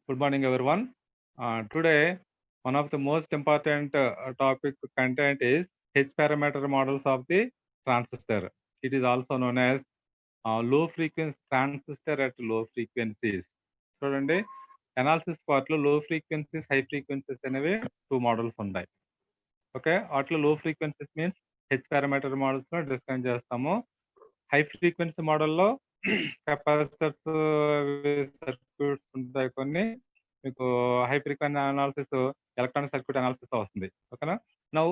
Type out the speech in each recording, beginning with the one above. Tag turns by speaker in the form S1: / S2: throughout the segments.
S1: Good morning, everyone. Today, one of the most important topic content is H parameter models of the transistor. It is also known as low frequency transistor at low frequencies. చూడండి analysis పార్ట్లో low frequencies high frequencies అనేవి two models ఉంటాయి. Okay, వాటిలో low frequencies means H parameter మోడల్స్లో discuss చేస్తాము. High frequency మోడల్లో capacitors circuits ఉంటాయి కొన్ని. మీకు high frequency analysis electronic circuit analysis వస్తుంది. ఓకేనా. Now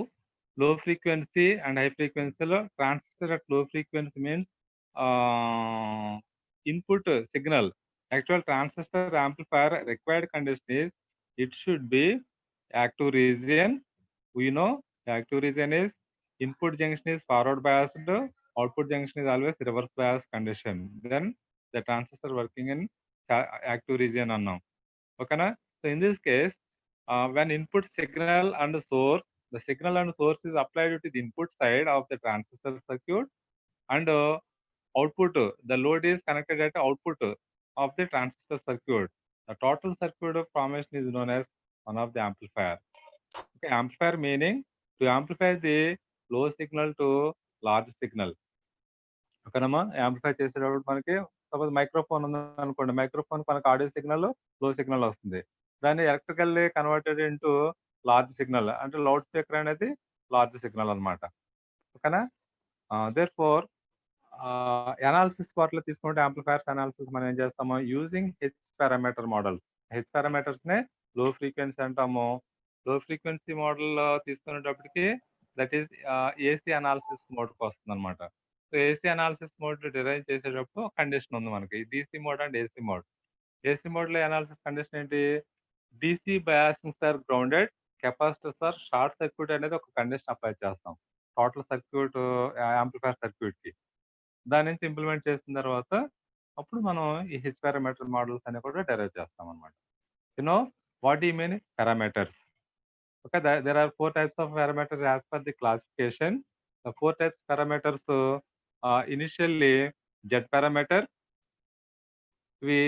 S1: low frequency and high ఫ్రీక్వెన్సీలో transistor at low frequency means input signal. Actual transistor amplifier required condition is it should be active region. We know the active region is input junction is forward biased, output junction is always reverse bias condition. Then the transistor working in active region unknown. Okay na? So in this case, when input signal and source, the signal and source is applied to the input side of the transistor circuit, and output, the load is connected at output of the transistor circuit. The total circuit of formation is known as one of the amplifier. Okay, amplifier meaning to amplify the low signal to large signal. ఓకేనమ్మా. Amplify చేసేటప్పుడు మనకి suppose microphone ఉందనుకోండి, microphone మనకు audio signal లో signal వస్తుంది. దాన్ని electrically converted into large signal, అంటే loud speaker అనేది లార్జ్ సిగ్నల్ అనమాట. ఓకేనా. దేర్ ఫోర్ అనాలిసిస్ పార్ట్లో తీసుకుంటే యాంప్లిఫైర్స్ అనాలిసిస్ మనం ఏం చేస్తాము, using H parameter models. H పారామీటర్స్నే లో ఫ్రీక్వెన్సీ అంటాము. లో ఫ్రీక్వెన్సీ మోడల్ తీసుకునేటప్పటికి దట్ ఈస్ ఏసీ అనాలిసిస్ మోడ్కి వస్తుంది అనమాట. So AC analysis mode derive చేసేటప్పుడు కండిషన్ ఉంది మనకి, DC mode and AC mode. AC మోడ్లో అనాలిసిస్ కండిషన్ ఏంటి, DC biasings are grounded, capacitors are short circuit అనేది ఒక కండిషన్ అప్లై చేస్తాం టోటల్ సర్క్యూట్ యాంప్లిఫైర్ సర్క్యూట్కి. దాని నుంచి ఇంప్లిమెంట్ చేసిన తర్వాత అప్పుడు మనం ఈ హెచ్ పారామీటర్ మోడల్స్ అనేవి కూడా డెరైవ్ చేస్తాం అనమాట. Know what you mean parameters. Okay, there are 4 types of parameters as per the classification. The 4 types parameters, initially Z parameter. ఇవి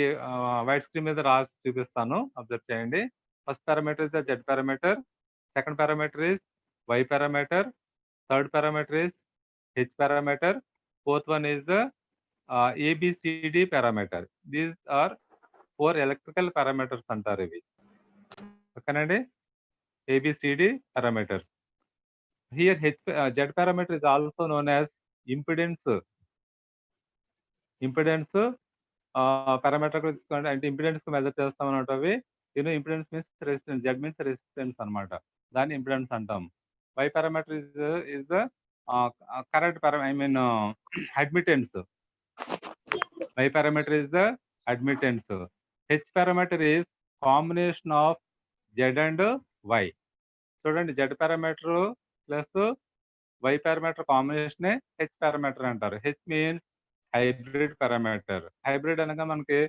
S1: వైట్ స్క్రీన్ మీద రాసి చూపిస్తాను, అబ్జర్వ్ చేయండి. First parameter is the Z parameter, second parameter is Y parameter, third parameter is H parameter, fourth one is the ABCD parameter. These are 4 electrical parameters అంటారు ఇవి. ఓకేనండి, ABCD parameters. Here Z parameter is also known as impedance. Impedance parameter తీసుకోండి, అంటే impedance measure చేస్తామన్నమాట. అవి impedance means resistance, Z means resistance అనమాట, దాన్ని impedance అంటాం. Y parameter is the current admittance. Y parameter is the admittance. H parameter is combination of Z and Y. చూడండి, Z parameter plus Y parameter కాంబినేషనే H parameter అంటారు. H means hybrid parameter. Hybrid అనగా మనకి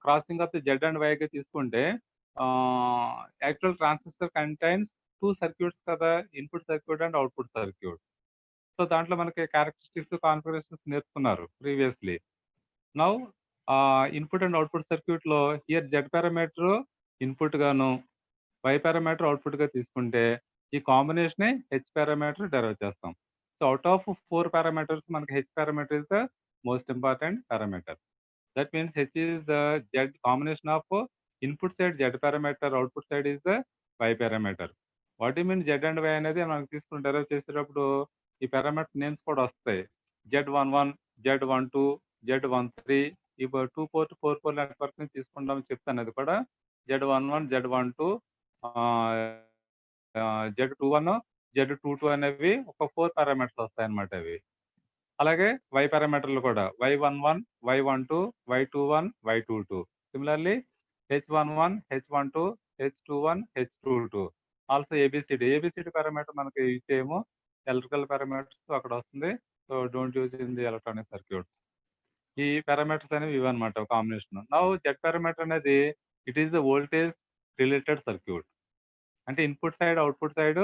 S1: crossing of the Z and Y తీసుకుంటే actual transistor contains 2 circuits కదా, input circuit and output circuit. So దాంట్లో మనకి characteristics, configurations నేర్చుకున్నారు previously. Now input and output సర్క్యూట్లో here Z parameter input గాను Y parameter output గా తీసుకుంటే ఈ కాంబినేషనే H పారామీటర్ డెరైవ్ చేస్తాం. సో అవుట్ ఆఫ్ 4 పారామీటర్స్ మనకి H parameter is the most important parameter. That means H is the Z combination of input side Z parameter, output side is the Y parameter. What do you mean Z and Y అనేది మనకు తీసుకుని derive చేసేటప్పుడు ఈ parameter names కూడా వస్తాయి. Z11, Z12, Z13. ఇప్పుడు 2 port 4 port network ని తీసుకుంటామని చెప్తాను. అది కూడా Z11, Z12, Z21, Z22 అనేవి ఒక 4 పారామీటర్స్ వస్తాయి అన్నమాట. అవి అలాగే Y పారామీటర్లు కూడా Y11, Y12, Y21, Y22. Similarly H11, H12, H21, H22. Also ABCD. ABCD parameter మనకి యూజ్ చేయము, ఎలక్ట్రికల్ పారామీటర్స్ అక్కడ వస్తుంది. So don't use in the electronic circuit. ఈ పారామీటర్స్ అనేవి ఇవన్నమాట కాంబినేషన్. నౌ Z పారామీటర్ అనేది it is the voltage related circuit. అంటే input side output side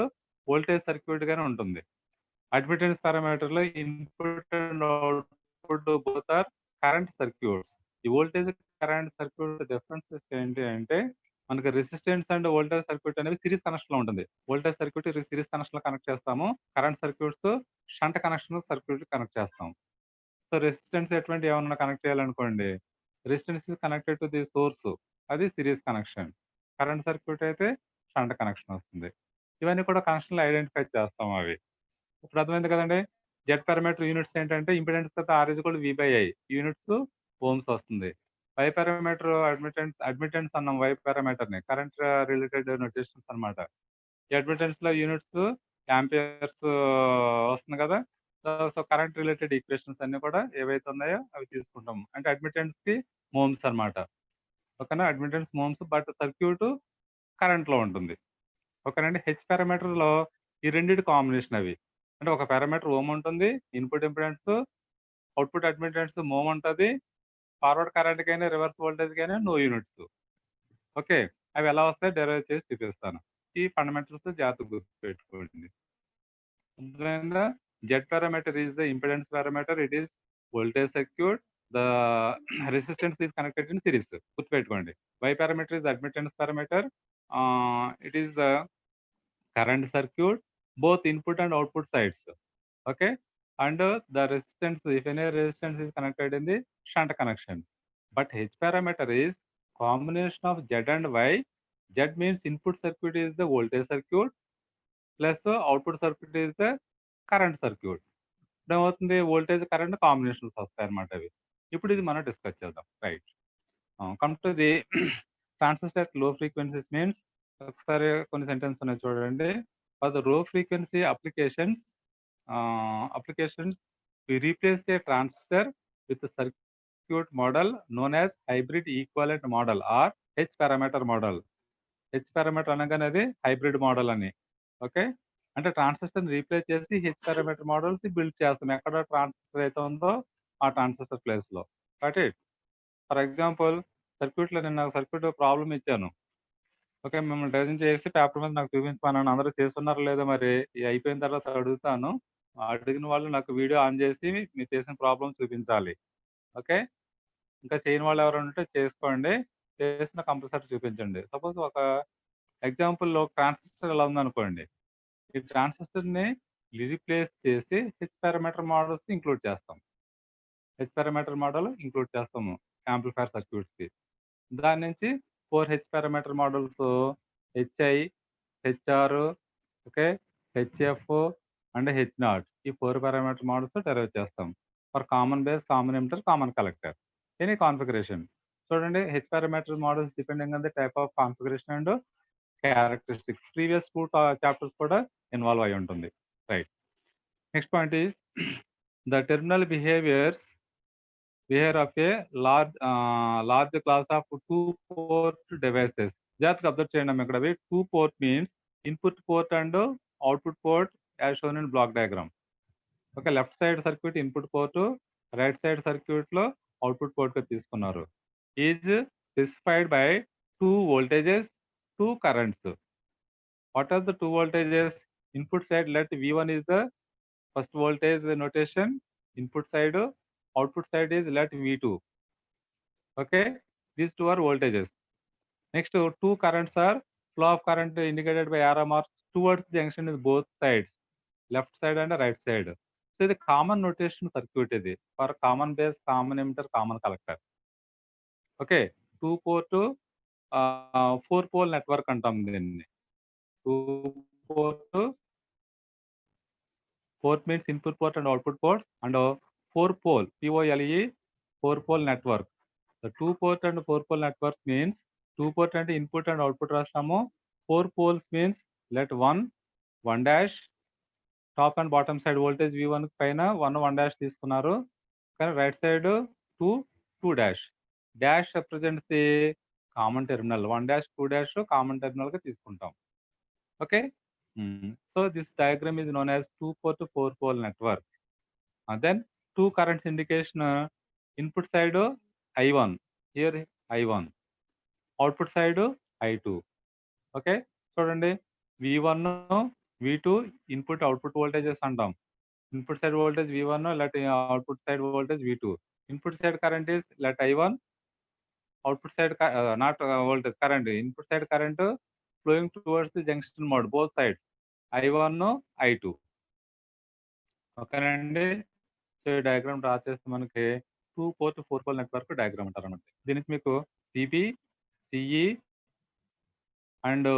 S1: voltage circuit గానే ఉంటుంది. అడ్మిటెన్స్ పారామీటర్లో input and output both are current circuits. ఈ voltage current circuit differences ఏంటి అంటే మనకి రెసిస్టెన్స్ అండ్ వోల్టేజ్ సర్క్యూట్ అనేవి సిరీస్ కనెక్షన్‌లో ఉంటుంది. వోల్టేజ్ సర్క్యూట్ సిరీస్ కనెక్షన్‌లో కనెక్ట్ చేస్తాము. Current circuits shunt circuit connect చేస్తాం. సో, రెసిస్టెన్స్ ఎటువంటివి ఏమన్నా కనెక్ట్ చేయాలనుకోండి, resistance is connected to the source, అది సిరీస్ కనెక్షన్. కరెంట్ సర్క్యూట్ అయితే షంట్ కనెక్షన్ వస్తుంది. ఇవన్నీ కూడా కనెక్షన్‌లు ఐడెంటిఫై చేస్తాం అవి. ఇప్పుడు అర్థమైంది కదండీ! జెడ్ పారామీటర్ యూనిట్స్ ఏంటంటే ఇంపెడెన్స్ తర్వాత R is equal to V by I units ohms వస్తుంది. వై పారామీటర్ అడ్మిటెన్స్ అన్నాం వై పారామీటర్‌ని. కరెంట్ రిలేటెడ్ నొటేషన్స్ అన్నమాట. ఈ అడ్మిటెన్స్‌లో యూనిట్స్ యాంపియర్స్ వస్తుంది కదా! సో, కరెంట్ రిలేటెడ్ ఈక్వేషన్స్ అన్నీ కూడా ఏవైతే ఉన్నాయో అవి తీసుకుంటాం. అంటే అడ్మిటెన్స్‌కి మోమ్స్ అన్నమాట. ఓకేనా? అడ్మిటెన్స్ మోమ్స్ బట్ సర్క్యూట్ కరెంట్‌లో ఉంటుంది. ఓకేనండి. హెచ్ పారామీటర్‌లో ఈ రెండిటి కాంబినేషన్ అవి. అంటే ఒక పారామీటర్ ఓమ్ ఉంటుంది. Input impedance, output admittance mho ఉంటది. ఫార్వర్డ్ కరెంట్‌కైనా, రివర్స్ వోల్టేజ్‌కైనా నో యూనిట్స్. ఓకే. అవి ఎలా వస్తాయో డెరైవ్ చేసి చూపిస్తాను. ఈ ఫండమెంటల్స్ జాగ్రత్తగా గుర్తుపెట్టుకోండి. అర్థమైందా? Z parameter is the impedance parameter. It is voltage circuit. The resistance is connected in series. గుర్తుపెట్టుకోండి. Y parameter is admittance parameter. It is the current circuit, both input and output sides. Okay. And the resistance, if any resistance is connected in the shunt connection. But H parameter is combination of Z and Y. Z means input circuit is the voltage circuit plus output circuit is the current circuit. ఇప్పుడేమవుతుంది voltage, current combinations వస్తాయన్నమాట అవి. ఇప్పుడు ఇది మనం discuss చేద్దాం. Right. Come to the transistor low frequencies means ఒకసారి కొన్ని sentence ఉన్నాయి చూడండి. For the low frequency applications we replace a transistor with circuit model known as hybrid equivalent model or H parameter model. H parameter అనగానే అది hybrid model అని. Okay. అంటే ట్రాన్సిస్టర్‌ని replace చేసి హెచ్ పారామీటర్ మోడల్స్ బిల్డ్ చేస్తాం. ఎక్కడ transistor అయితే ఉందో ఆ ట్రాన్సిస్టర్ ప్లేస్‌లో. Got it. ఫర్ ఎగ్జాంపుల్ సర్క్యూట్‌లో నేను ఒక సర్క్యూట్ ప్రాబ్లమ్ ఇచ్చాను. ఓకే. మిమ్మల్ని డిజైన్ చేసి పేపర్ మీద నాకు చూపించమన్నాను. అందరూ చేసున్నారో లేదో మరి అయిపోయిన తర్వాత అడుగుతాను. అడిగిన వాళ్ళు నాకు వీడియో ఆన్ చేసి మీరు చేసిన ప్రాబ్లమ్ చూపించాలి. ఓకే. ఇంకా చేయని వాళ్ళు ఎవరైనా ఉంటే చేసుకోండి. చేసిన కంపల్సరీ చూపించండి. సపోజ్ ఒక ఎగ్జాంపుల్‌లో ట్రాన్సిస్టర్ ఇలా ఉందనుకోండి. ఈ ట్రాన్సిస్టర్‌ని రీప్లేస్ చేసి హెచ్ పారామీటర్ మోడల్స్ ఇంక్లూడ్ చేస్తాం. హెచ్ పారామీటర్ మోడల్ ఇంక్లూడ్ చేస్తాము యాంప్లిఫైయర్ సర్క్యూట్స్‌కి. దాని నుంచి 4 H parameter models HI, HR, okay, HF and H naught. ఈ 4 పారామీటర్ మోడల్స్ డెరైవ్ చేస్తాం. For common base, common emitter, common collector. Any configuration. చూడండి H parameter models depending on the type of configuration and characteristics. Previous 2 chapters కూడా involve అయి ఉంటుంది. Right. Next point is the terminal behaviour of a large class of 2 port devices. జాగ్రత్తగా observe చేయండి ఇక్కడ. 2 port means input port and output port as shown in block diagram. Okay. Left side circuit input port, right side సర్క్యూట్‌లో output పోర్ట్‌గా తీసుకున్నారు. Is specified by 2 voltages, 2 currents. What are the 2 voltages? Input side, let V1 is the first voltage notation. Input side, output side is let V2. Okay. These 2 are voltages. Next, 2 currents are flow of current indicated by arrow marks towards the junction is both sides, left side and right side. So the common notation circuit is for common base, common emitter, common collector. Okay. 2 port, 4 pole network అంటాం దీన్ని. 2 port means input port and output ports, and 4 pole POLE 4 pole network. The 2 port and 4 pole network means 2 port and input and output రాస్తాము. 4 poles means let 1 dash, top and bottom side voltage V1 పైన 1 dash తీసుకున్నారు. కానీ right side 2 dash. Dash represents the common terminal. 1 dash 2 dash common terminal గా తీసుకుంటాం. Okay. So this diagram is known as 2 port 4 pole network. Then 2 currents indication, input side I1, here I1, output side I2. Okay. చూడండి V1, V2 input output voltages అంటాం. Input side voltage V1, let output side voltage V2. Input side current is let I1, output side not voltage, current, input side current flowing towards the junction mode, both sides, I1 I2. ఓకేనండి. So ఈ diagram draw చేస్తే మనకి 2 port 4 pole network diagram అంటారన్నమాట. దీనికి మీకు CB, CE and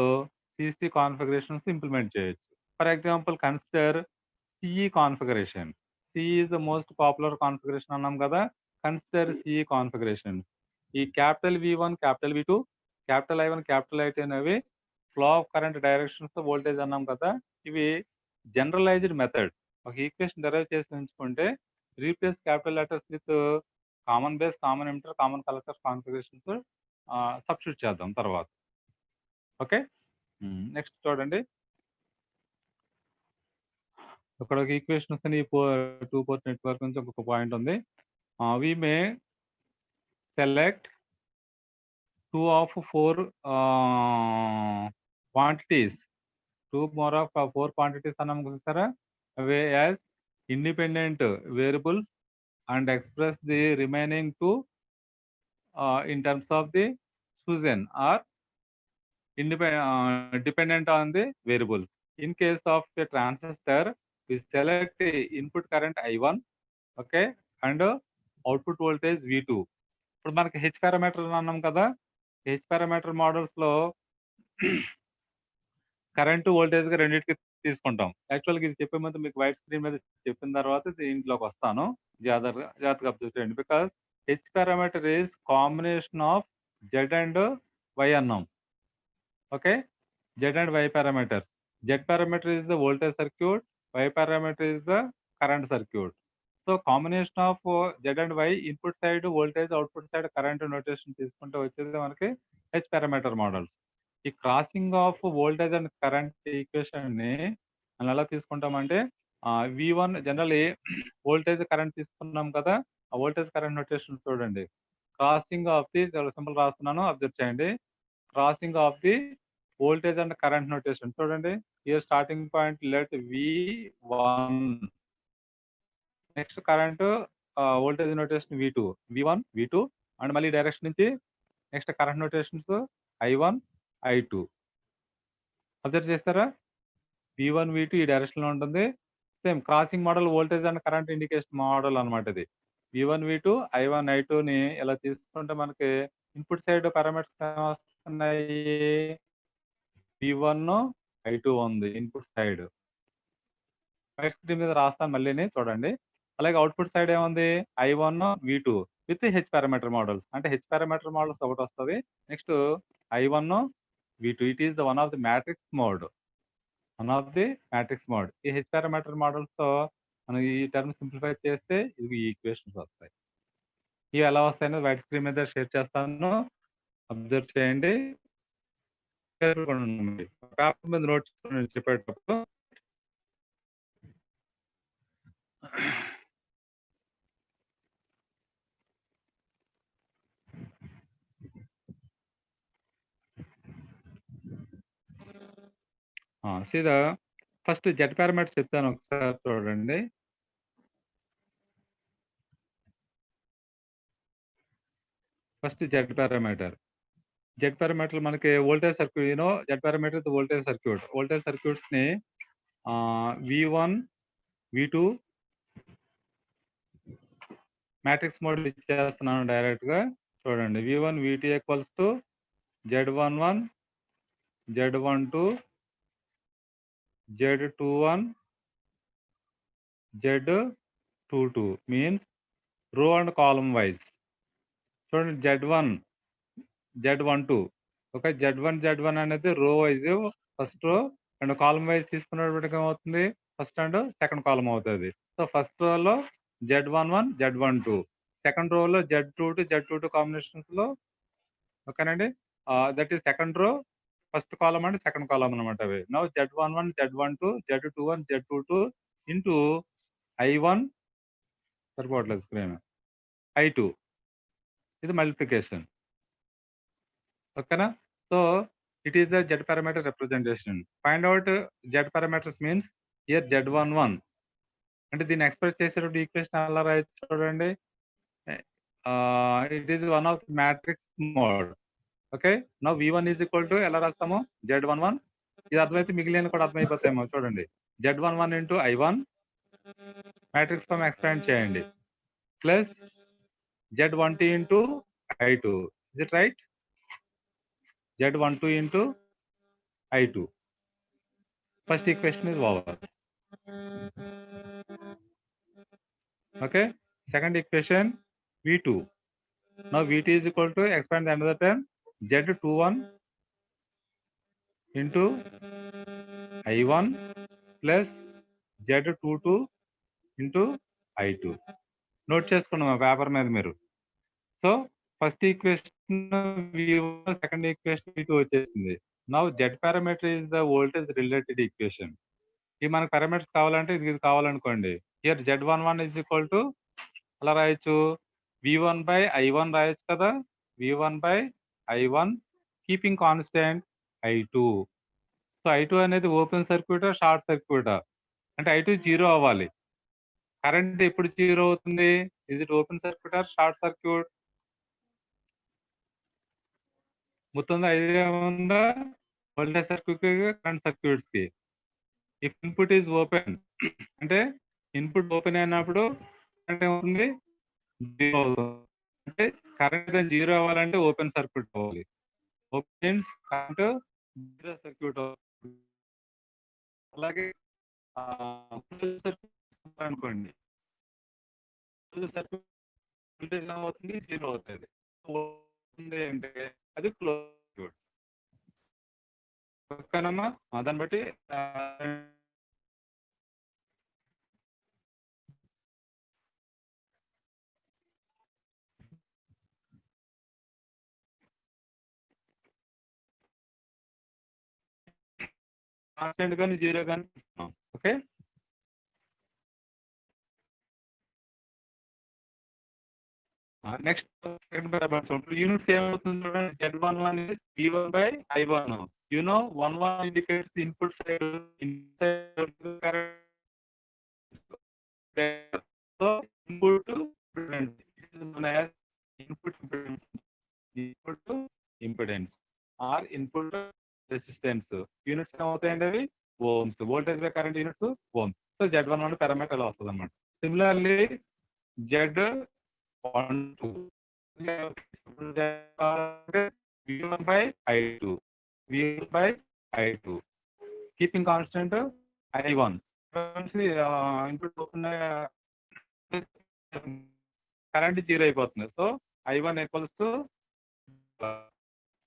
S1: CC configurations implement చేయొచ్చు. For example consider CE configuration. CE is the most popular configuration అన్నాం కదా. Consider CE configuration. ఈ capital V1, capital V2, capital I1, capital I2 అనేవి flow of current directions voltage అన్నాం కదా. ఇవి generalized method. ఒక equation derive చేసి ఉంచుకుంటే replace capital letters with common base, common emitter, common collector configurations substitute చేద్దాం తర్వాత. ఓకే, నెక్స్ట్ చూడండి. ఇక్కడ ఒక ఈక్వేషన్ వస్తుంది. ఈ 2 పోర్ట్ నెట్వర్క్ నుంచి ఒక పాయింట్ ఉంది. వి మే select 2 of 4 quantities, 2 more of 4 quantities అన్నాం చూసారా, అవే as independent variables and express the remaining 2 in terms of the Susan or dependent on the variables. In case of a transistor, we select input current I1, okay, and output voltage V2. ఇప్పుడు మనకి H parameter అన్నాం కదా. H parameter models లో current voltage గా రెండింటికి తీసుకుంటాం. యాక్చువల్గా ఇది చెప్పే ముందు మీకు వైట్ స్క్రీన్ మీద చెప్పిన తర్వాత దీంట్లోకి వస్తాను. జాగ్రత్తగా అబ్జర్వ్ చేయండి. Because H parameter is combination of Z and Y అన్నాం. Okay, Z and Y parameters. Z parameter is the voltage circuit, Y parameter is the current circuit. So combination of Z and Y, input side voltage, output side current notation తీసుకుంటే వచ్చేది మనకి H parameter models. ఈ crossing of voltage and current equation ని మనం ఎలా తీసుకుంటామంటే V1 general voltage current తీసుకున్నాం కదా. ఆ వోల్టేజ్ కరెంట్ నోటేషన్ చూడండి. క్రాసింగ్ ఆఫ్ ది, చాలా సింపుల్ రాస్తున్నాను, అబ్జర్వ్ చేయండి. Crossing of the voltage and current notation చూడండి. here starting point let V1, next current voltage notation V2, V1 V2 and మళ్ళీ direction నుంచి next current notations I1 I2. Observe చేస్తారా, V1 V2 ఈ direction లో ఉంటుంది. Same crossing model voltage and current indication model అనమాట ఇది. V1 V2 I1 I2 ని ఇలా తీసుకుంటే మనకి ఇన్పుట్ సైడ్ పారామీటర్స్ వస్తున్నాయి. V1 I2 ఉంది ఇన్పుట్ సైడ్. వైట్ స్క్రీన్ మీద రాస్తాను మళ్ళీని చూడండి. అలాగే అవుట్పుట్ సైడ్ ఏముంది, I1 V2 with H parameter models. అంటే హెచ్ పారామీటర్ మోడల్స్ ఒకటి వస్తుంది. Next I1 V2. It is the one of the matrix mode. ఈ హెచ్ పారామీటర్ మోడల్స్ తో మనం ఈ టర్మ్ సింప్లిఫై చేస్తే ఇది ఈక్వేషన్స్ వస్తాయి. ఇవి ఎలా వస్తాయని వైట్ స్క్రీన్ మీద షేర్ చేస్తాను, అబ్జర్వ్ చేయండి. పేపర్ మీద నోట్ చెప్పేటప్పుడు సీదా ఫస్ట్ జెడ్ పారామీటర్స్ చెప్తాను, ఒకసారి చూడండి. ఫస్ట్ జెడ్ పారామీటర్ మనకి voltage circuit, Z parameter voltage circuits ని V1 V2 మ్యాట్రిక్స్ మోడల్ ఇచ్చేస్తున్నాను డైరెక్ట్ గా. చూడండి, V1 V2 equals to Z11 Z12 Z21 Z22 means row and column wise. చూడండి, Z1 Z12, ఓకే, Z1 అనేది row wise first row, and column wise తీసుకున్నప్పటికీ ఏమవుతుంది, first and second column అవుతుంది. So first రోలో Z11 Z12, second రోలో Z22 combinations లో, ఓకేనండి. That is second row, first column and second column అనమాట అవి. Now Z11 Z12 Z21 Z22 into I1, సరిపోవట్లేదు స్క్రీన్, I2, ఇది మల్టిప్లికేషన్. ఓకేనా. So it is the Z parameter representation. Find out Z parameters means here Z11 అంటే దీన్ని express చేసేటప్పుడు equation ఎలా రాయొచ్చు చూడండి. it is one of matrix mode. Okay, now v1 is equal to ఎలా రాస్తాము z11 ఇది అర్థమైతే మిగిలిన కూడా అర్థమైపోతాయేమో చూడండి z11 into i1 matrix form expand చేయండి plus z12 into i2 is it right z12 into i2 first equation is over. Okay, second equation v2. Now vt is equal to expand another term z21 into i1 plus z22 into i2. Note చేసుకున్నాం paper మీద మీరు. So first equation v1 second equation v2 వచ్చేసింది. Now z parameter is the voltage related equation. ఇది మనకు parameters కావాలంటే ఇది కావాలనుకోండి here z11 is equal to అలా రాయొచ్చు v1 by i1 రాయొచ్చు కదా v1 by i1 keeping constant i2. So i2 అనేది ఓపెన్ సర్క్యూట్ షార్ట్ సర్క్యూట్ అంటే i2 జీరో అవ్వాలి. కరెంట్ ఎప్పుడు జీరో అవుతుంది is it open circuit or short circuit మొత్తం ఐడియా ఉందా వోల్టేజ్ సర్క్యూట్ కరెంట్ సర్క్యూట్స్ కి ఇఫ్ ఇన్పుట్ ఈజ్ ఓపెన్ అంటే input open అయినప్పుడు అంటే అవుతుంది జీరో అవుతుంది అంటే కరెంట్ జీరో అవ్వాలంటే ఓపెన్ సర్క్యూట్ అవ్వాలి ఓపెన్ కరెంట్ జీరో సర్క్యూట్ అలాగే అనుకోండి సర్క్యూట్ ఏమవుతుంది జీరో అవుతుంది అంటే అది క్లోజ్ సర్క్యూట్ ఓకేనమ్మా దాన్ని బట్టి కాన్స్టెంట్ కానీ జీరో కానీ ఓకే నెక్స్ట్ యూనిట్స్ ఏమవుతుంది చూడండి z11 is v1 by i1 you know 11 indicates the input side so input impedance is known as input impedance or input resistance units ఏమవుతాయండి అవి ohms voltage by current units ohms so z11 parameter అలా వస్తుంది అన్నమాట similarly z12 v1 by i2 v1 by i2 keeping constant i1 input current zero అయిపోతుంది so i1 equals to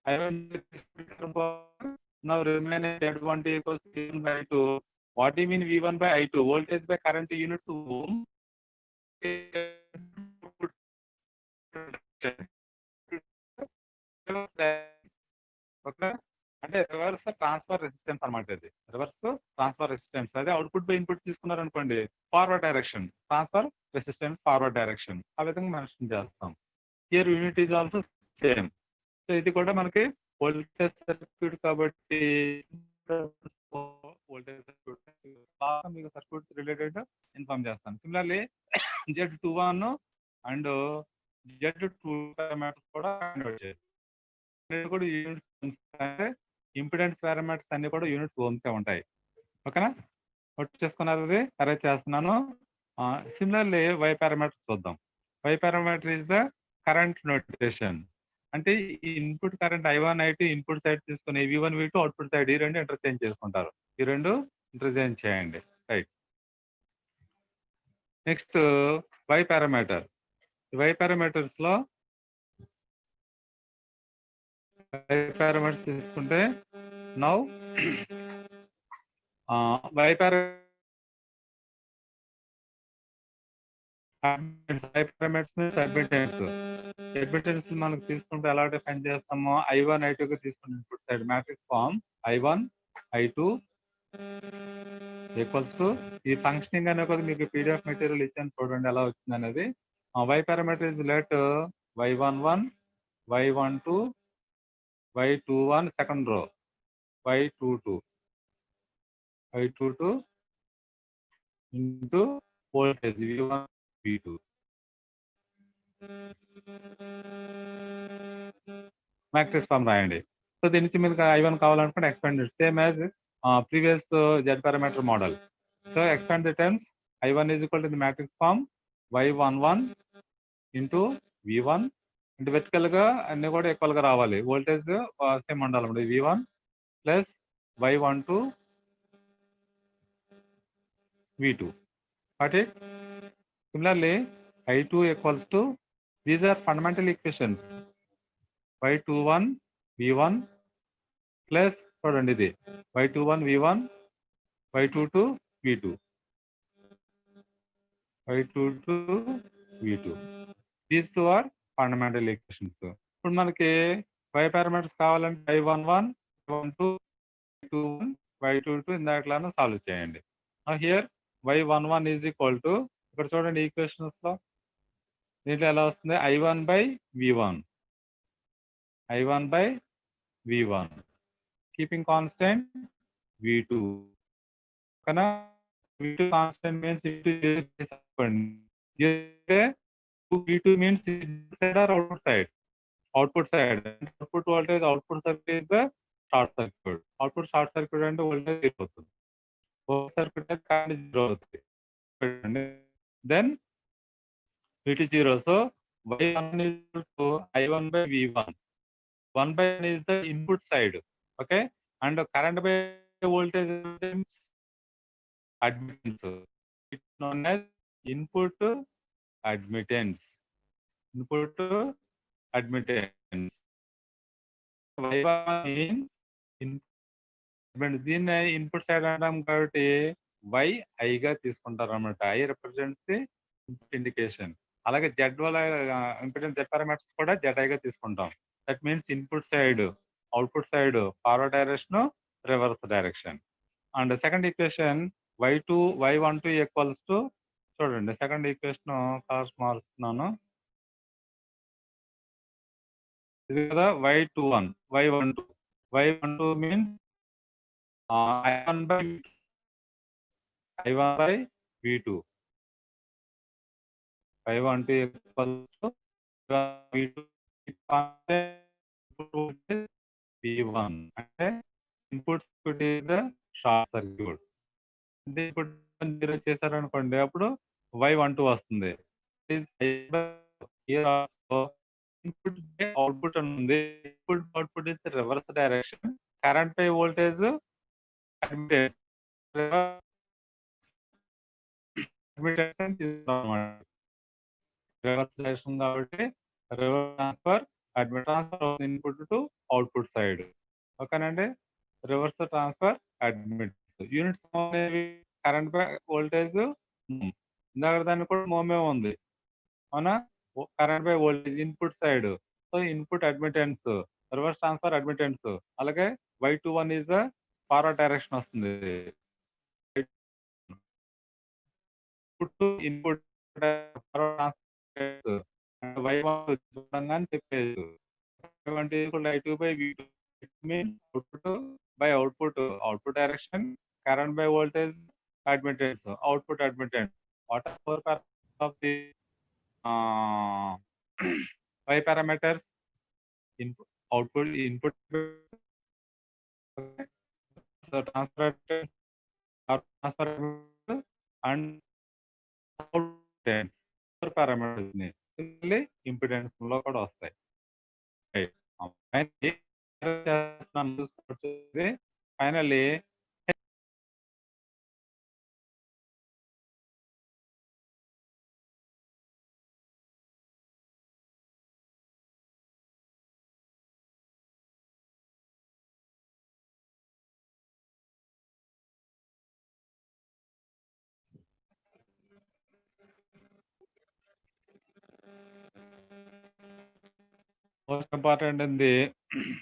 S1: i1 now remaining z12 equals to v1 by i2 what do you mean v1 by i2 voltage by current unit to ohm okay అంటే reverse transfer resistance అనమాట ఇది reverse transfer resistance అదే output by input తీసుకున్నారు అనుకోండి forward direction transfer resistance forward direction ఆ విధంగా mention చేస్తాం here unit is also same so ఇది కూడా మనకి వోల్టేజ్ సర్క్యూట్ కాబట్టి వోల్టేజ్ సర్క్యూట్ మీకు సర్క్యూట్ రిలేటెడ్ ఇన్ఫార్మ్ చేస్తాను similarly z21 and z2 parameters కూడా యూనిట్స్ అంటే ఇంపిడెన్స్ పారామీటర్స్ అన్ని కూడా యూనిట్స్ ఓమ్సే ఉంటాయి ఓకేనా నోట్ చేసుకున్నారు అది అరేంజ్ చేస్తున్నాను సిమిలర్లీ వై పారామీటర్ చూద్దాం Y parameter is the current notation అంటే ఈ input current i1 i2 input side తీసుకుని v1 v2 అవుట్పుట్ సైడ్ ఈ రెండు ఇంటర్చేంజ్ చేసుకుంటారు ఈ రెండు ఇంటర్చేంజ్ చేయండి right next Y parameter Y parameters లో పారామీటర్స్ తీసుకుంటే నౌ వై పారామీటర్స్ అడ్మిటెన్స్ మనకు తీసుకుంటే ఎలా డిఫైన్ చేస్తామో i1 i2 కి తీసుకుంటే input side matrix form i1 i2 equals to ఈ ఫంక్షనింగ్ అనే కొద్ది మీకు పీడిఎఫ్ మెటీరియల్ ఇచ్చాను చూడండి ఎలా వచ్చింది అనేది Y parameter is let y11 y12 y21 second row y22 into voltage v1 v2 matrix form రాయండి. సో దీని నుంచి మీకు I1 కావాలనుకుంటే expand it. Same as previous Z parameter model. So expand the terms. I1 is equal to the matrix form Y11 into V1. అంటే vertical గా అన్ని కూడా equal గా రావాలి. వోల్టేజ్ సేమ్ ఉండాలి. V1 plus Y12 V2. Got it? Similarly, I2 equals to, these are fundamental equations. Y21 V1 plus చూడండి ఇది Y21 V1 Y22 V2 Y22 V2. These two are fundamental equations. ఇప్పుడు మనకి y parameters కావాలంటే y11 y12 y21 y22 ఇందాకలానే solve చేయండి. Here y11 is equal to, ఇక్కడ చూడండి equations లో దీంట్లో ఎలా వస్తుంది, I1 by V1 keeping constant V2 ఓకేనా. V2 constant means V2 means input side or output side? Output side. Output voltage, output circuit is the short circuit. Output short circuit and voltage zero అవుతుంది. Open circuit current zero అవుతుంది. Then VT zero. So Y1 is equal to I1 by V1. 1 by 1 is the input side. Okay. And current by voltage admittance. It's known as input admittance. Input admittance. Y1 means దీన్ని input side అంటాం కాబట్టి y i గా తీసుకుంటారు అనమాట. I represents the input indication. అలాగే z వల్ల impedance z parameters కూడా zi గా తీసుకుంటాం. That means input side, output side forward direction, reverse direction. And second equation y12 equals to, చూడండి సెకండ్ ఈక్వేషన్ కలర్స్ మారుస్తున్నాను. ఇది కదా y12 means I1 by V2. I12 equals to V2 V1. అంటే input circuit is the short circuit. Input zero చేశారనుకోండి అప్పుడు Y12 వస్తుంది. Input output అని ఉంది. Input output is reverse direction. Current by voltage admittance reverse direction కాబట్టి reverse transfer transfer input to output side. ఓకేనండి. Reverse transfer admittance. Units అనేవి current by voltage, ఇందాక దాన్ని కూడా మోమే ఉంది అవునా. Current by voltage input side, so input admittance, reverse transfer admittance. అలాగే Y21 is the forward direction వస్తుంది. ఇన్పుట్ Y1 చూడంగానే చెప్పేది I2 by V2. It means output by output direction, current by voltage, admittance, output admittance. What are four parameters of the Y parameters? Input, output, input, so transfer and output parameters ని impedance లో కూడా వస్తాయి. Finally most important in the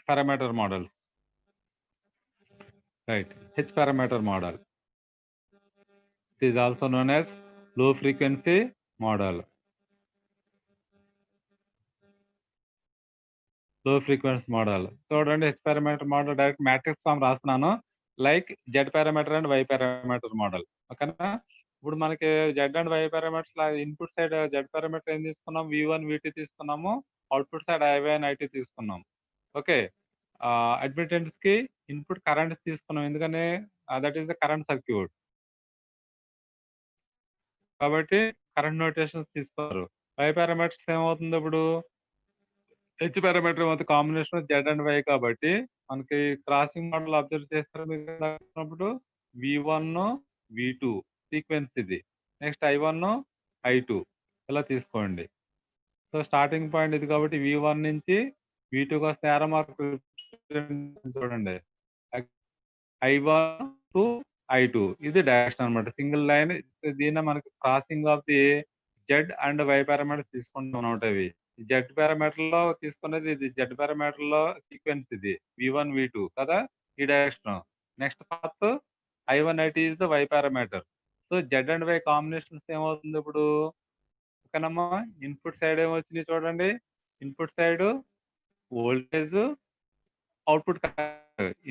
S1: parameter models, right? H parameter model. It is also known as low frequency model. Low frequency model. చూడండి H parameter model direct matrix form రాస్తున్నాను, like Z parameter and Y parameter model. ఓకేనా. ఇప్పుడు మనకి Z and Y parameters input side Z parameter ఏం తీసుకున్నాం, V1 V2 తీసుకున్నాము, output side IY and IT తీసుకున్నాం. Okay, admittance కి ఇన్పుట్ కరెంట్స్ తీసుకున్నాం, ఎందుకని that is the current circuit, కాబట్టి కరెంట్ నోటేషన్స్ తీసుకున్నారు. వై పారామీటర్స్ ఏమవుతుంది ఇప్పుడు, హెచ్ పారామీటర్ ఏమవుతుంది, కాంబినేషన్ జెడ్ అండ్ వై కాబట్టి మనకి క్రాసింగ్ మోడల్ అబ్జర్వ్ చేస్తారు మీరు, V1 V2 సీక్వెన్స్ ఇది, నెక్స్ట్ I1 I2 ఇలా తీసుకోండి. సో స్టార్టింగ్ పాయింట్ ఇది కాబట్టి V1 నుంచి V2కి వస్తే ఏరో మార్క్ చూడండి, I1 to I2 ఇది డైరెక్షన్ అనమాట, సింగిల్ లైన్. దీన్ని మనకి crossing of the Z and Y parameters తీసుకుంటాం అనమాట. ఇవి జెడ్ పారామీటర్ లో తీసుకునేది, ఇది జెడ్ పారామీటర్ లో సీక్వెన్స్, ఇది V1 V2 కదా, ఈ direction. Next path I1 IT is the Y parameter. So Z and Y combinations ఏమవుతుంది ఇప్పుడు, ఓకేనమ్మా. ఇన్పుట్ సైడ్ ఏమొచ్చింది చూడండి, input side voltage, output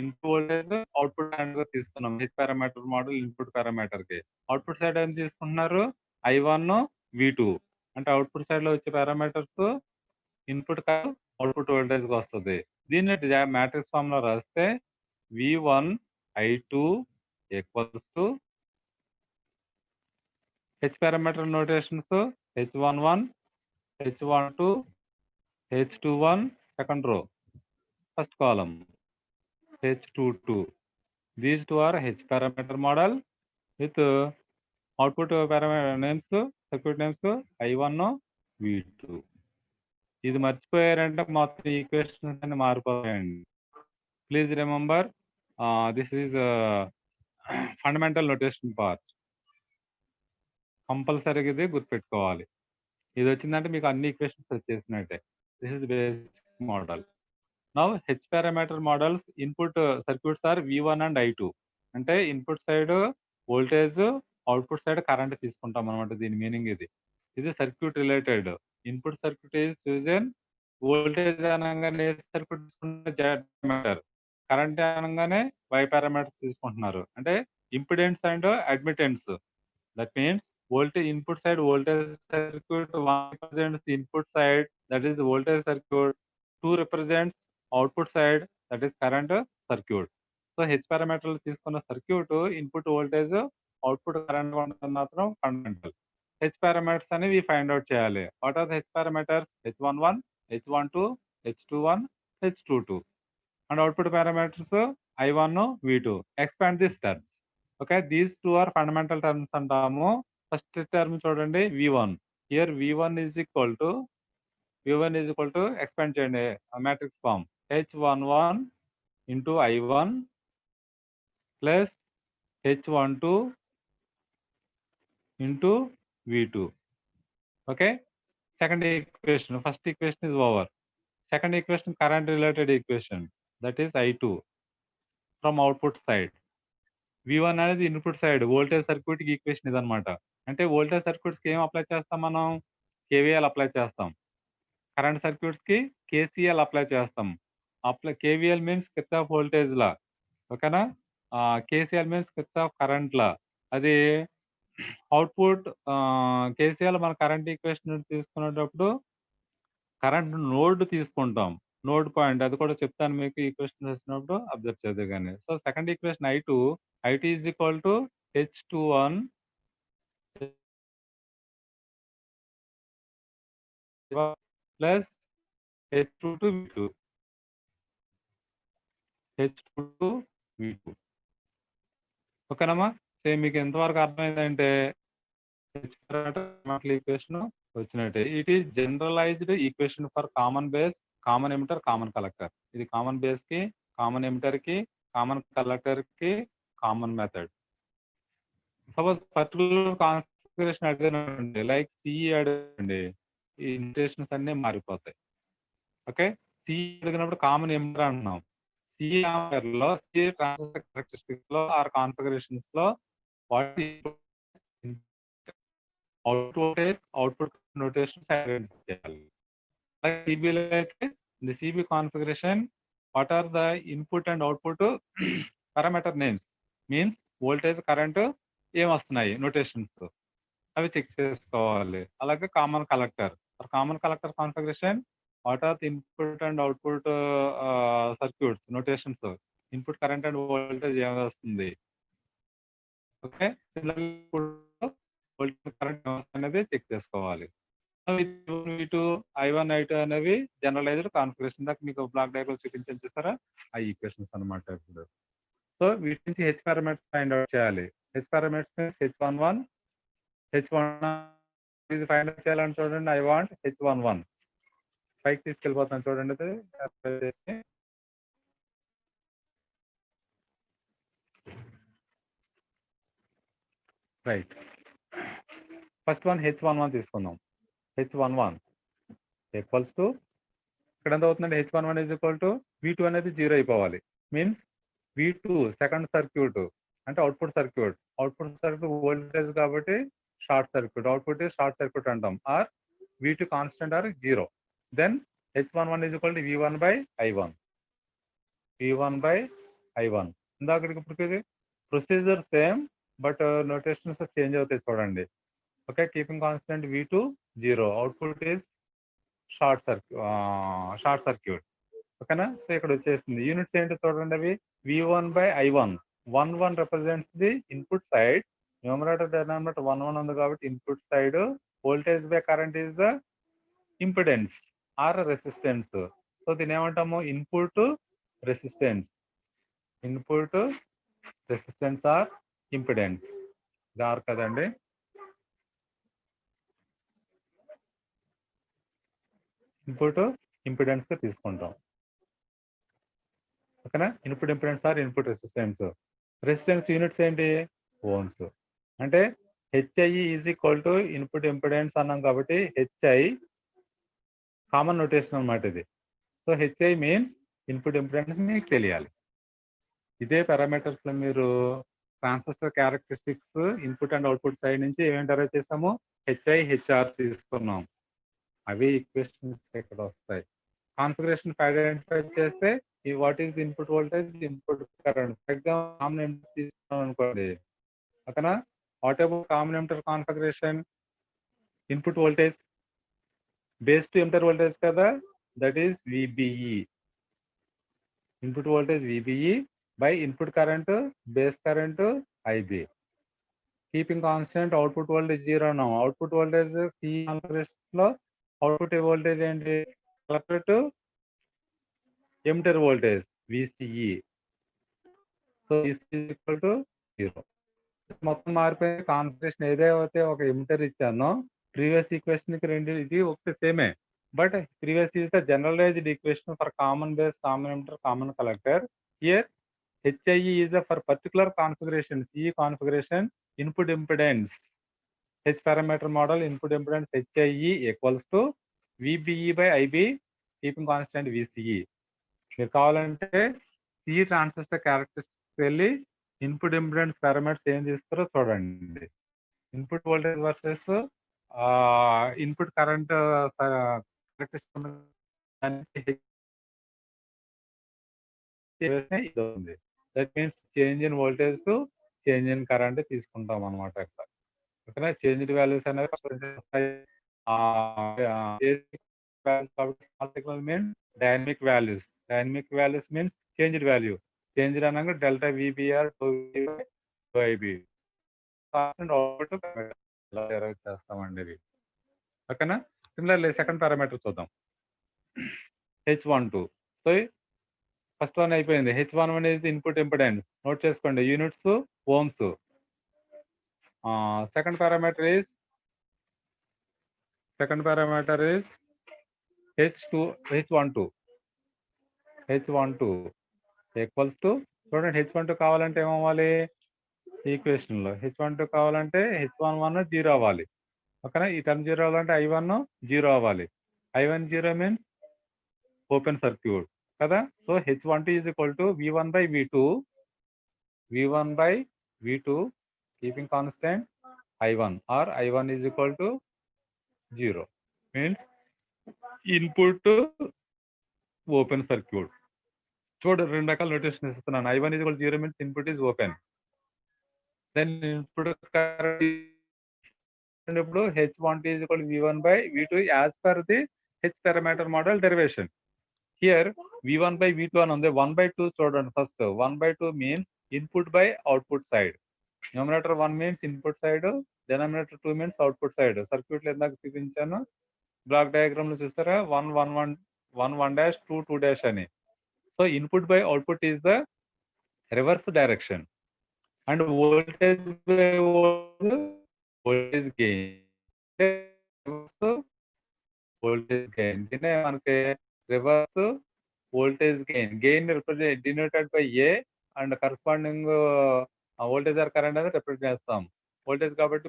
S1: input voltage output గా తీసుకున్నాం, H parameter model input parameter కి. అవుట్పుట్ సైడ్ ఏం తీసుకుంటున్నారు, I1 V2, అంటే అవుట్పుట్ సైడ్ లో వచ్చే పారామీటర్స్ ఇన్పుట్ అవుట్పుట్ వోల్టేజ్ కి వస్తుంది. దీన్ని మ్యాట్రిక్స్ ఫామ్ లో రాస్తే V1 I2 equals to H parameter notations H11 H12 H21 second row, first column H22. These two are H parameter model with output parameter names, circuit names I1 V2. ఇది మర్చిపోయారంటే మొత్తం equations అన్ని మారిపోయాయండి. Please remember, this is fundamental notation part, కంపల్సరీగా ఇది గుర్తుపెట్టుకోవాలి. ఇది వచ్చిందంటే మీకు అన్ని ఈక్వేషన్స్ వచ్చేసినట్టే. This is basic model. Now H parameter models input circuits are V1 and I2, అంటే input side voltage, output side current తీసుకుంటాం అనమాట. దీని మీనింగ్ ఇది. ఇది circuit related. Input circuit is chosen, voltage అనగానే సర్క్యూట్ తీసుకుంటే కరెంట్ అనగానే వై పారామీటర్స్ తీసుకుంటున్నారు, అంటే impedance and admittance. That means voltage input side voltage circuit, 1 represents the input side, that is the voltage circuit, 2 represents output side, that is current circuit. So H parameter తీసుకున్న circuit input voltage, output current మాత్రం fundamental. H parameters అనేవి find out చేయాలి. What are the H parameters, H11 H12 H21 H22, and output parameters I1 V2. Expand these terms. Okay, these two are fundamental terms అంటాము. First term చూడండి V1. Here V1 is equal to expand చేయండి matrix form, H11 into I1 plus H12 into V2. Okay, second equation, first equation is over. Second equation, current related equation, that is I2 from output side. V1 అనేది input side voltage circuit కి equation ఇదనమాట. అంటే voltage circuits కి ఏం apply చేస్తాం మనం, KVL apply చేస్తాం. Current circuits కి KCL అప్లై చేస్తాం. KVL means Kirchhoff voltage law, ఓకేనా. KCL means Kirchhoff current law. అది అవుట్పుట్ KCL మన కరెంట్ ఈక్వేషన్ తీసుకునేటప్పుడు కరెంట్ నోడ్ తీసుకుంటాం, నోడ్ పాయింట్, అది కూడా చెప్తాను మీకు ఈక్వేషన్ వచ్చినప్పుడు అబ్జర్వ్ చేద్దాం కానీ. So second equation I2 is equal to H21 plus H22 V2. H22 V2. ఓకేనమ్మా. సేమ్ మీకు ఎంతవరకు అర్థమైందంటే ఈక్వేషన్ వచ్చినట్టే. It is generalized equation for common base, common emitter, common collector. ఇది కామన్ బేస్ కి, కామన్ ఎమిటర్ కి, కామన్ కలెక్టర్ కి common method. Suppose particular configuration అడిగినండి, లైక్ సిఈ అడగండి, ఈ ఇంటేషన్స్ అన్ని మారిపోతాయి. ఓకే, సిఈ అడిగినప్పుడు కామన్ ఎమిటర్ అంటున్నాం. సిఈ లో సిఈ ట్రాన్సిస్టర్ క్యారెక్టరిస్టిక్స్ లో ఆర్ కాన్ఫిగరేషన్స్ లో what output voltage, output notations identify చేయాలి. సిబిలో అయితే the CB configuration, what are the input and output parameter names, means voltage, current, ఏమొస్తున్నాయి నోటేషన్స్ అవి చెక్ చేసుకోవాలి. అలాగే common collector. For common collector configuration what are the input and output circuits notations input current and voltage ఏమొస్తుంది. Okay, voltage current అనేది check చేసుకోవాలి. V2 I1 I2 అనేవి generalized configuration. దాకా మీకు బ్లాక్ డయాగ్రామ్ చూపించాను చూసారా, ఆ ఈక్వేషన్స్ అనమాట. ఇప్పుడు సో వీటి నుంచి హెచ్ పారామీటర్స్ ఫైండ్ అవుట్ చేయాలి. హెచ్ పారామీటర్స్ మీన్స్ H11 ఇది ఫైండ్ అవుట్ చేయాలని చూడండి. ఐ వాంట్ H11 పైకి తీసుకెళ్ళిపోతాను చూడండి. అది రైట్. ఫస్ట్ వన్ H11 తీసుకుందాం. H11 ఈక్వల్స్ టు ఇక్కడ ఎంత అవుతుందండి. H11 is equal to V2 అనేది 0 అయిపోవాలి. మీన్స్ V2 సెకండ్ సర్క్యూట్ అంటే output circuit. Output circuit voltage కాబట్టి short circuit. Output short circuit అంటాం. Or V2 constant or 0. Then H11 is equal to V1 by I1. V1 by I1. ఇందాక ఇప్పుడు procedure same but notations change అవుతాయి చూడండి. Okay, keeping constant V2 0. Output is short circuit. ఓకేనా. So ఇక్కడ వచ్చేస్తుంది. Units ఏంటో చూడండి. అవి V1 by I1. 1 represents the input side. Numerator denominator 1 ఉంది కాబట్టి input side. Voltage by current is the impedance or resistance. So దీని ఏమంటాము, input resistance. Input resistance or impedance. దార్ కదండి. ఇన్పుట్ ఇంపిడెన్స్ గా తీసుకుంటాం. ఓకేనా. Input impedance or input resistance. Resistance units ఏంటి, ఓమ్స్. అంటే HI is equal to input impedance అన్నాం కాబట్టి హెచ్ఐ కామన్ నోటేషన్ అనమాట ఇది. So HI means input impedance మీకు తెలియాలి. ఇదే పారామీటర్స్ లో మీరు transistor characteristics input and output side నుంచి ఏమేమి డెరైవ్ చేసాము, హెచ్ఐ హెచ్ఆర్ తీసుకున్నాం. అవి ఈక్వేషన్స్ ఇక్కడ వస్తాయి. కాన్ఫిగరేషన్ ఐడెంటిఫై చేస్తే ఈ what is input voltage, input current. For example common emitter తీసుకున్నాం అనుకోండి. ఓకేనా. What about common emitter configuration, input voltage base to emitter voltage కదా, that is VBE. Input voltage VBE by input current base current IB. Keeping constant output voltage 0 అన్నాం. Output voltage C configuration లో output voltage ఏంటి, collector to emitter voltage VCE. So equal to 0. మొత్తం మారిపోయి configuration ఏదైతే ఒక emitter ఇచ్చానో previous equation కి రెండు ఇది ఒకటి సేమే. But previous is the generalised equation for common base, common emitter, common collector. Here HIE is for particular configuration. C configuration input impedance. H parameter model input impedance HIE equals to VBE by IB keeping constant VCE. మీరు కావాలంటే C transistor characteristics వెళ్ళి input impedance parameters ఏం తీస్తారో చూడండి. Input voltage versus input current characteristics. That means change in voltage to change in current తీసుకుంటాం అనమాట. ఇక్కడ ఓకేనా. Changed values అనేవి dynamic values. Dynamic values means changed value. Changed అనగా delta VBR IB చేస్తామండి ఇది. ఓకేనా. సిమిలర్లీ సెకండ్ పారామీటర్ చూద్దాం, H12. సో ఫస్ట్ వన్ అయిపోయింది. H11 is the input impedance. Note చేసుకోండి, units ohms. Second parameter is H12 equals to చూడండి. H12 కావాలంటే ఏమవ్వాలి, ఈక్వేషన్ లో H12 కావాలంటే H11 0 అవ్వాలి. ఓకేనా. ఈ టర్మ్ 0 అవ్వాలంటే I1 0 అవ్వాలి. I1 0 మీన్స్ ఓపెన్ సర్క్యూట్ కదా. So H12 is equal to V1 by V2 keeping constant I1 or I1 is equal to 0 means input open circuit. చూడు రెండు రకాల నోటేషన్ ఇస్తున్నాను. I1 is equal to 0 means input is open. then input current ఇప్పుడు H12 is equal to V1 by V2 as per the H parameter model derivation. Here V1 by V2 అని ఉంది. 1 by 2 చూడండి first. 1 by 2 means input by output side. Numerator 1 means input side, denominator 2 means output side. Circuit లో ఇందాక చూపించాను. Block diagram లో చూస్తారా 1 1 1 1 1 dash 2 2 dash అని. So input by output is the reverse direction, and voltage by voltage gain. Voltage gain. దీన్నే మనకి reverse voltage gain. Gain denoted by A and corresponding voltage or current అనేది represent చేస్తాం. Voltage కాబట్టి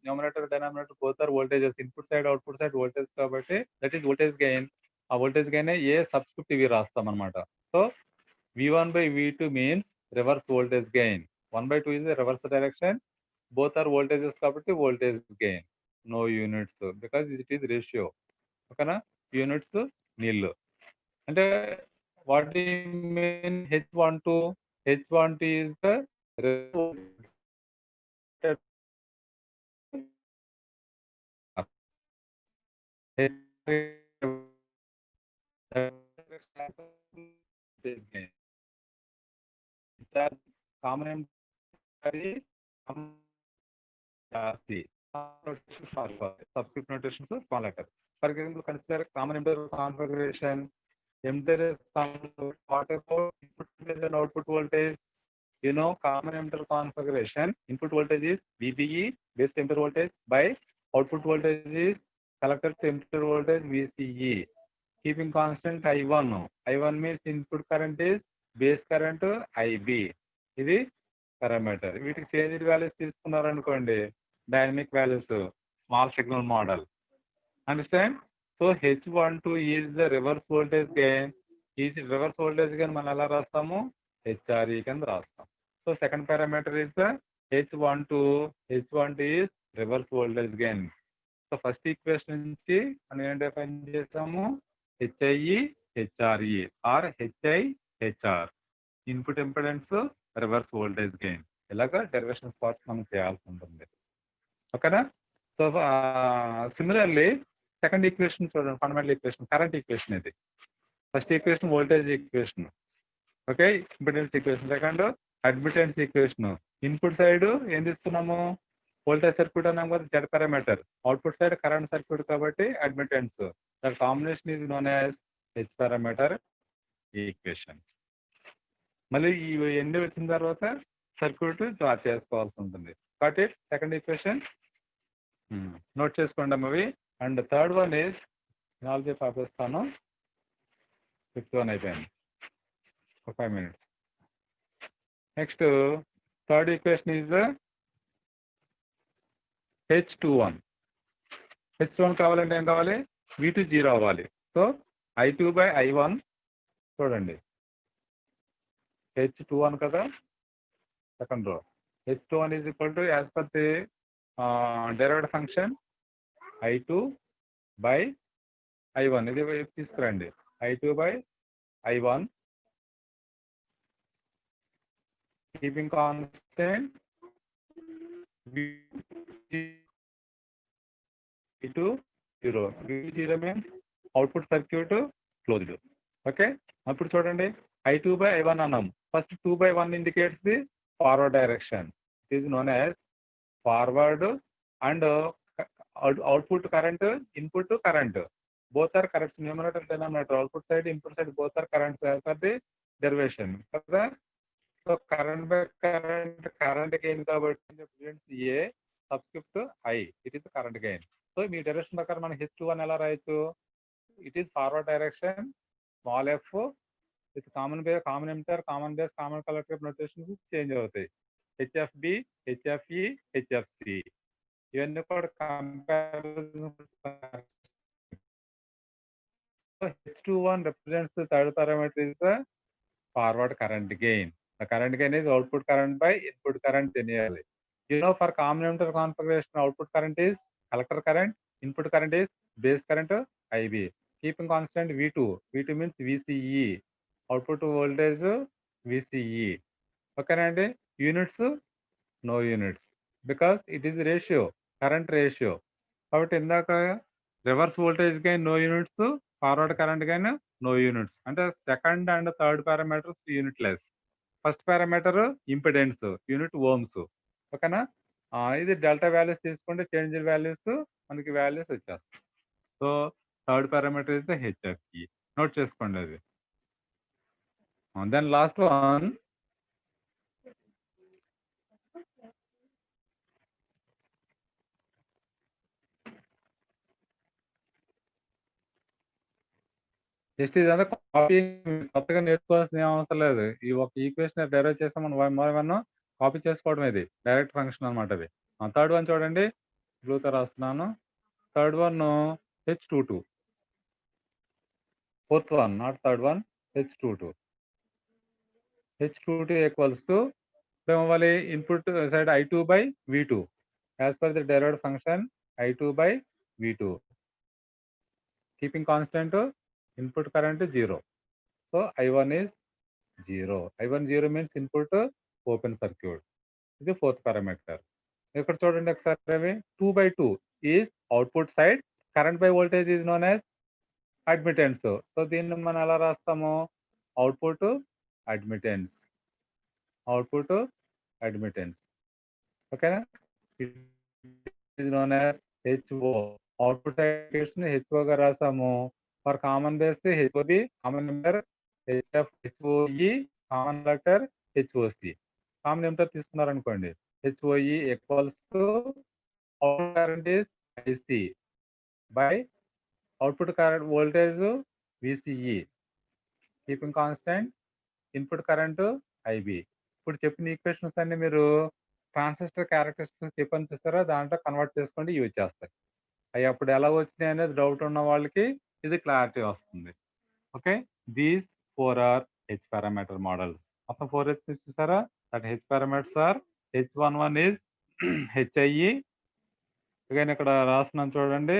S1: numerator denominator both are voltages. Input side output side voltage కాబట్టి that is voltage gain. ఆ voltage gain A subscript V రాస్తాం అన్నమాట. So V1 by V2 means reverse voltage gain. 1 by 2 is the reverse direction. Both are voltages కాబట్టి voltage gain. No units because it is ratio. ఓకేనా? Units నీళ్ళు. అంటే what do you mean H12? H12 is the common subscript notations small letter. For example, consider common empirical configuration. There is what about input voltage and output voltage? You know, common emitter configuration, input voltage is VBE, base emitter voltage, by output voltage is collector emitter voltage VCE. Keeping constant I1. I1 means input current is base current IB. ఇది parameter. వీటికి changed values తీసుకున్నారనుకోండి, dynamic values, small signal model. Understand? So H12 is the reverse voltage gain. ఈ reverse voltage gain మనం ఎలా రాస్తాము? HRE కింద రాస్తాం. So second parameter is the H12. H12 is reverse voltage gain. So first equation నుంచి మనం ఏం define చేసాము? HIE HRE or HI HR. Input impedance, reverse voltage gain. ఇలాగా డెరివేషన్ పార్ట్స్ మనం చేయాల్సి ఉంటుంది. ఓకేనా? సో సిమిలర్లీ సెకండ్ ఈక్వేషన్ చూడండి, ఫండమెంటల్ ఈక్వేషన్, కరెంట్ ఈక్వేషన్ ఇది. First equation voltage equation, okay, impedance equation. Second admittance equation. Input side ఏం తీసుకున్నాము? Voltage circuit అన్నాం కదా, Z parameter. Output side current circuit కాబట్టి admittance. That combination is known as H parameter equation. మళ్ళీ ఈ ఎన్ని వచ్చిన తర్వాత సర్క్యూట్ డ్రా చేసుకోవాల్సి ఉంటుంది. కాబట్టి సెకండ్ ఈక్వేషన్ నోట్ చేసుకోండి అవి. అండ్ థర్డ్ వన్ ఈజ్ నాలుగు పాపిస్తాను. 51 అయిపోయింది, 5 minutes. Next third equation is H21. H21 కావాలంటే ఏం కావాలి? V2 0 అవ్వాలి. సో I2 by I1 చూడండి, H21 కదా, second row. H21 is equal to, as per the derived function, I2 by I1. ఇది తీసుకురండి. I2 by I1 keeping constant V2 0. V2 0 means output circuit closed. Okay, అప్పుడు చూడండి I2 by I1 అన్నాం. First 2 by 1 indicates the forward direction. It is known as forward, and output current, input current, both are currents, numerator denominator, output side input side both are currents as per the derivation కదా. So current by current gain కాబట్టి A subscript I, it is current gain. So me direction ప్రకారం మనం H21 ఎలా రాయొచ్చు? It is forward direction, small f with common base, common emitter, common base, common collector notations change అవుతాయి. HFB, HFE, HFC ఇవన్నీ కూడా comparison. H21 represents the third parameter is the forward current gain. The current gain is output current by input current linearly. You know, for common emitter configuration, output current is collector current, input current is base current IB. Keeping constant V2. V2 means VCE. Output voltage VCE. Okay, and units no units because it is ratio, current ratio. కాబట్టి ఇందాక reverse voltage gain no units, forward current gain no units. అంటే second and third parameters unitless. First parameter impedance, unit ohms. ఓకేనా? ఇది delta values తీసుకుంటే change values మనకి values వచ్చేస్తాయి. So third parameter is the HFE. Note చేసుకోండి అది. Then last one, just ఇదంతా copy, కొత్తగా నేర్చుకోవాల్సిన ఏం అవసరం లేదు. ఈ ఒక ఈక్వేషన్ డెరైవ్ చేస్తే మనం వన్ కాపీ చేసుకోవడం, ఇది డైరెక్ట్ ఫంక్షన్ అనమాట. అది థర్డ్ వన్ చూడండి, బ్లూతో రాస్తున్నాను. Third one H22, fourth one not third one, H22. H22 equals to ఇవ్వాలి input side I2 by V2 as per the derived function I2 by V2 keeping constant input current 0. So I1 is 0. I1 0 means input open circuit. ఇది fourth parameter. ఇక్కడ చూడండి ఒకసారి, అవి 2/2 is output side, current by voltage is known as admittance. So దీన్ని మనం ఎలా రాస్తాము? Output admittance, output admittance. ఓకేనా? It known as HO. Output side హెచ్ఓగా రాసాము. For common base HOB, common number HF, HOE, common letter HOC. Common number తీసుకున్నారనుకోండి, HOE equals to output current is IC by output current voltage VCE keeping constant input current IB. ఇప్పుడు చెప్పిన equations అన్ని మీరు transistor characteristics చెప్పని చూస్తారా, దాంట్లో convert చేసుకోండి, use చేస్తాయి. అవి అప్పుడు ఎలా వచ్చినాయి అనేది డౌట్ ఉన్న వాళ్ళకి ఇది క్లారిటీ వస్తుంది. Okay, these 4 are H parameter models. మొత్తం 4 హెచ్ చూసారా? That H parameters are H11 is HIE. Again ఇక్కడ రాస్తున్నాను చూడండి,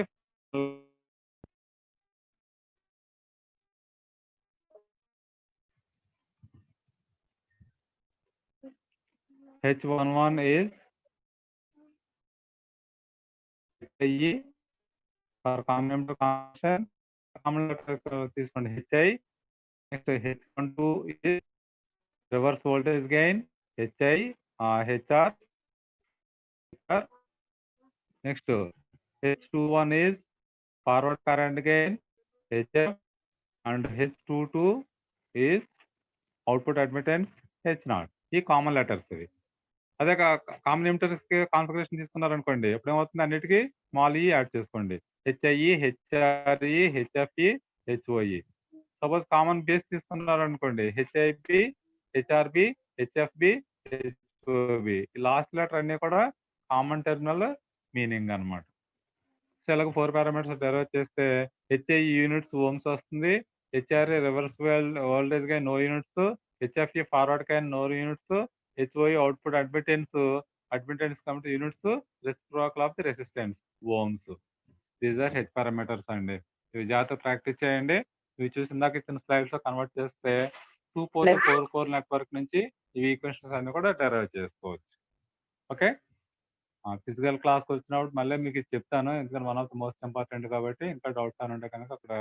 S1: H11 is HIE for complement function. Common letter తీసుకోండి HI. Next H12 is reverse voltage gain HI, HR. Next H21 is forward current gain HF, and H22 is output admittance H0. ఈ common letters ఇవి. అదే common emitters కి configuration తీసుకున్నారనుకోండి, ఎప్పుడు ఏమవుతుంది, అన్నిటికీ small e add చేసుకోండి. HIE, HRE, HFE, HOE. Suppose common base తీసుకున్నారనుకోండి, HIB, HRB, HFB, HOB. Last letter అన్ని కూడా కామన్ టెర్మినల్ మీనింగ్ అనమాట. సో ఇలాగ 4 పారామీటర్స్ డెరైవ్ చేస్తే హెచ్ఐఈ యూనిట్స్ ఓమ్స్ వస్తుంది, హెచ్ఆర్ఏ రివర్స్ వోల్టేజ్ గా నో యూనిట్స్, హెచ్ఎఫ్ఈ ఫార్వర్డ్ గా no units, HOE output admittance కాబట్టి units, reciprocal of the resistance ohms. These are H parameters అండి. ఇవి జాగ్రత్త ప్రాక్టీస్ చేయండి. ఇవి చూసి ఇందాక ఇచ్చిన స్లైడ్స్ లో కన్వర్ట్ చేస్తే 2 పోర్ట్ 4 కోర్ నెట్వర్క్ నుంచి ఈ ఈక్వేషన్స్ అన్ని కూడా డెరైవ్ చేసుకోవచ్చు. ఓకే, ఫిజికల్ క్లాస్కి వచ్చినప్పుడు మళ్ళీ మీకు ఇది చెప్తాను, ఎందుకంటే one of the most important కాబట్టి. ఇంకా డౌట్స్ అని ఉంటే కనుక అక్కడ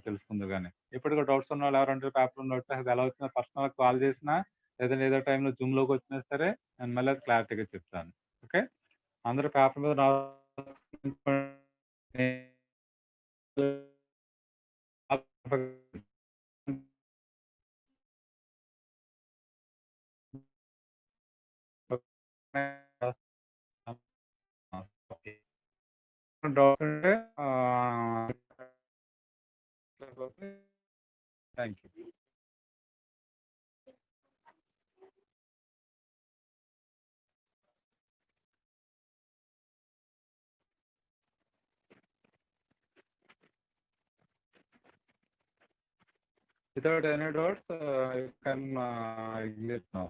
S1: తెలుసుకుంది. కానీ ఇప్పటికీ డౌట్స్ ఉన్న వాళ్ళు ఎవరంటే పేపర్ నోట్ అది ఎలా వచ్చినా పర్సనల్ కాల్ చేసినా, లేదంటే ఏదో టైంలో జూమ్లోకి వచ్చినా సరే నేను మళ్ళీ అది క్లారిటీగా చెప్తాను. ఓకే, అందరూ పేపర్ మీద డౌట్స్ ఉంటే thank you. Without any doubts, you can exit now.